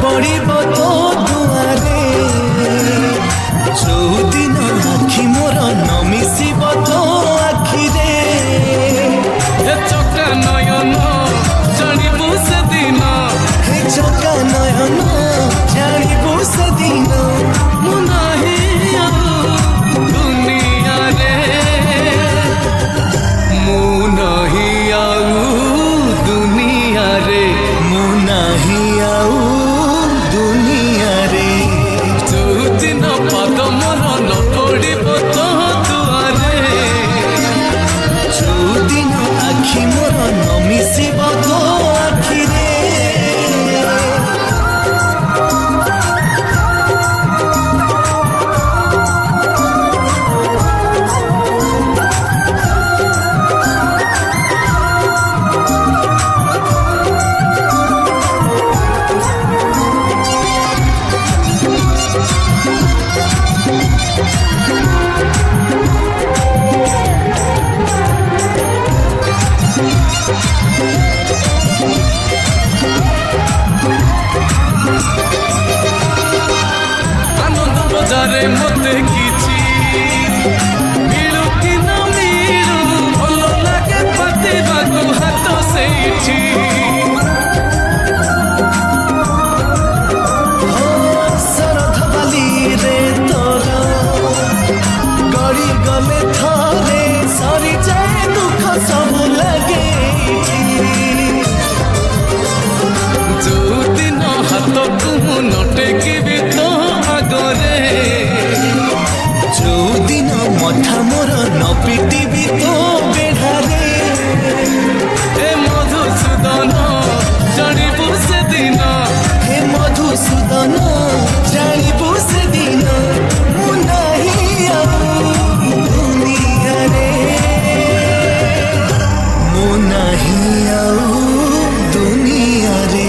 पड़ब तो दुआरे जो दिन आखि मोर न मिशिब तो आखिरे चका नयन जानिबु से दिन हे चका नयन जानिबु से दिन मु नाही आउ दुनिया रे मु नाही आउ दुनिया रे मु नाही आउ दुनिया रे जो दिन पाद मोर न पड़ब तो दुआरे जो दिन आखि मोर न मिशिब तो आखिरे आनंद बजारे मते किछि मिलु कि न मिलु भल लागे पातिबाकु हाथ सेठी शरद बाली रे तोर गड़ी गले थरे सरी जाए दुख सब लगे जो दिन हाथ को नटेकिबि तो आगरे जो दिन मथा मोर न पिटिबी तो बेढ़ारे ए मधुसूदन जानिबु से दिन हे मधुसूदन जानिबु से दिन मु नाही आउ दुनिया रे मु नाही आउ दुनिया रे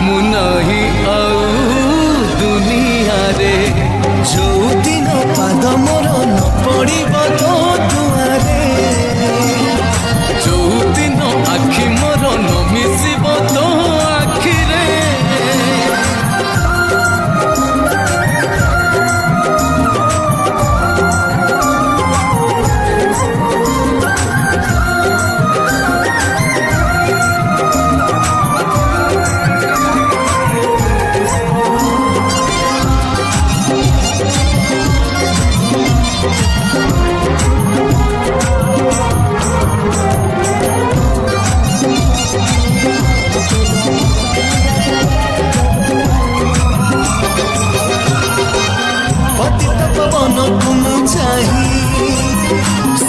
मु नाही आउ दुनिया रे जो दिन पाद मोर न पड़ब तो दुआरे जो दिन आखि मोर न मिशिब तो आखिरे पतित पवन तुम चाही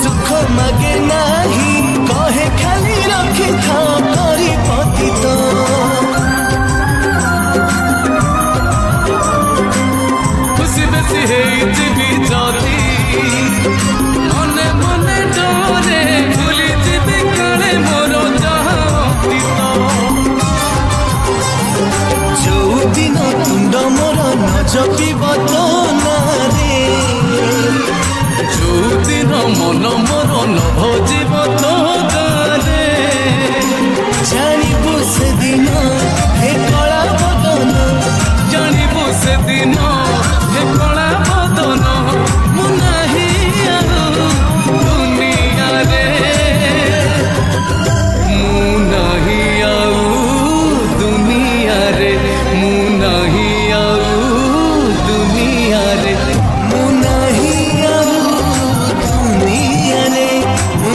सुख मागे नाही कहे खाली रखी था करी पतित खुशी बेसी हेइजिबि जदि मने मने डरे भूली जिबि काले मोर जहा अतीत जो दिन तुंड मोर न जपिब तो ना रे जो दिन मन मोर न भजिब तो गारे जानिबु से दिन हे कला बदन जानिबु से दिन हे कला बदन मु नाही आउ दुनिया रे मु नाही आउ दुनिया रे मु नाही आउ दुनिया रे मु नाही आउ दुनिया रे मु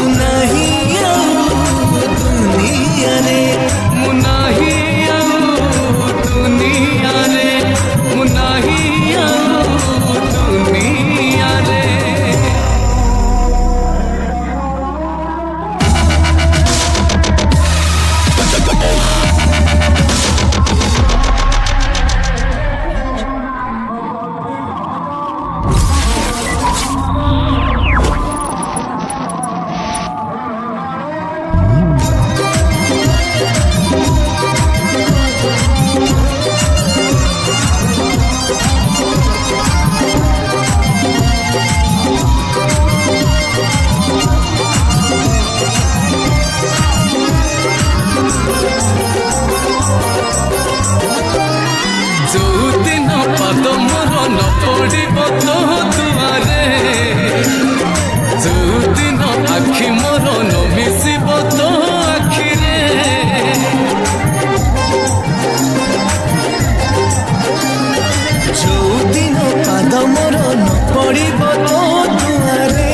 ଯୋଉଦିନ ପାଦ ମୋର ନ ପଡ଼ିବ ତୋ ଦୁଆରେ ଯୋଉଦିନ ଆଖି ମୋର ନ ମିଶିବ ତୋ ଆଖିରେ ଯୋଉଦିନ ପାଦ ମୋର ନ ପଡ଼ିବ ତୋ ଦୁଆରେ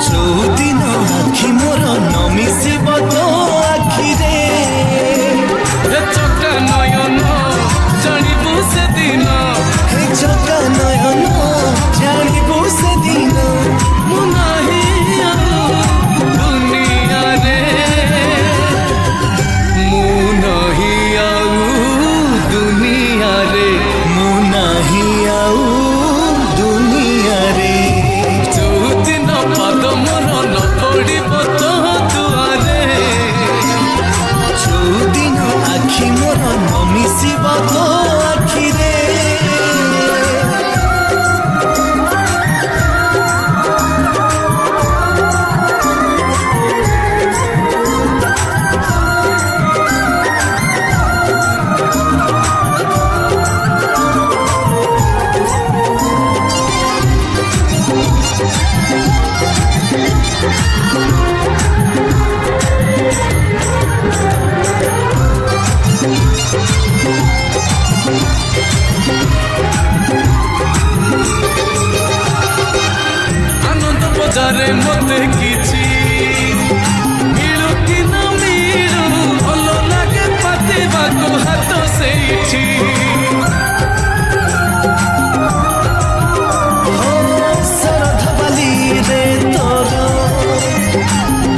ଯୋଉଦିନ ଆଖି ମୋର ନ ମିଶିବ ତୋ ଆଖିରେ ଏ ଚକା ନୟନ ଜାଣିବୁ ସେଦିନ ହେ ଚକା ନୟନ ଜାଣିବୁ ସେଦିନ ମୁଁ ନାହିଁ ଆଉ ଦୁନିଆରେ ମୁଁ ନାହିଁ ଆଉ ଦୁନିଆରେ ମୁଁ ନାହିଁ ଆଉ ଦୁନିଆରେ ଯୋଉଦିନ ପାଦ ମୋର ନ ପଡ଼ିବ ତୋ ଦୁଆରେ ଯୋଉଦିନ ଆଖି ମୋର ନ ମିଶିବ ତୋ ଆଖିରେ ଆନନ୍ଦ ବଜାରେ ମତେ କିଛି ମିଳୁ କି ନ ମିଳୁ ଭଲ ଲାଗେ ପାତିବାକୁ ହାତ ସେଇଠି ଶରଧ ବାଲିରେ ତୋର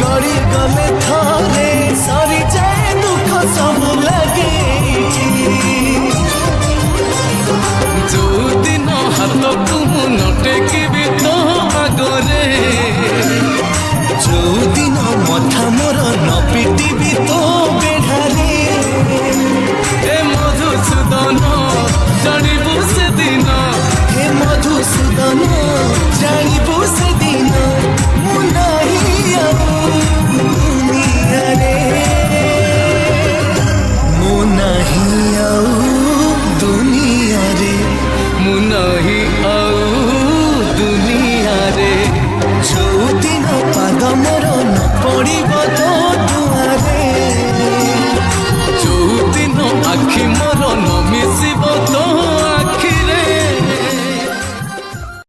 ଗଳି ଗଲେ ଥରେ ସରିଯାଏ ଦୁଃଖ ସବୁ ଲାଗେ ଏଇଠି। ଯୋଉଦିନ ହାତକୁ ମୁଁ ନ ଟେକିବି ତୋ ଆଗରେ ଯୋଉଦିନ ମଥା ମୋର ନ ପିଟିବି ତୋ ବେଢ଼ାରେ ଏ ମଧୁସୂଦନ ଜାଣି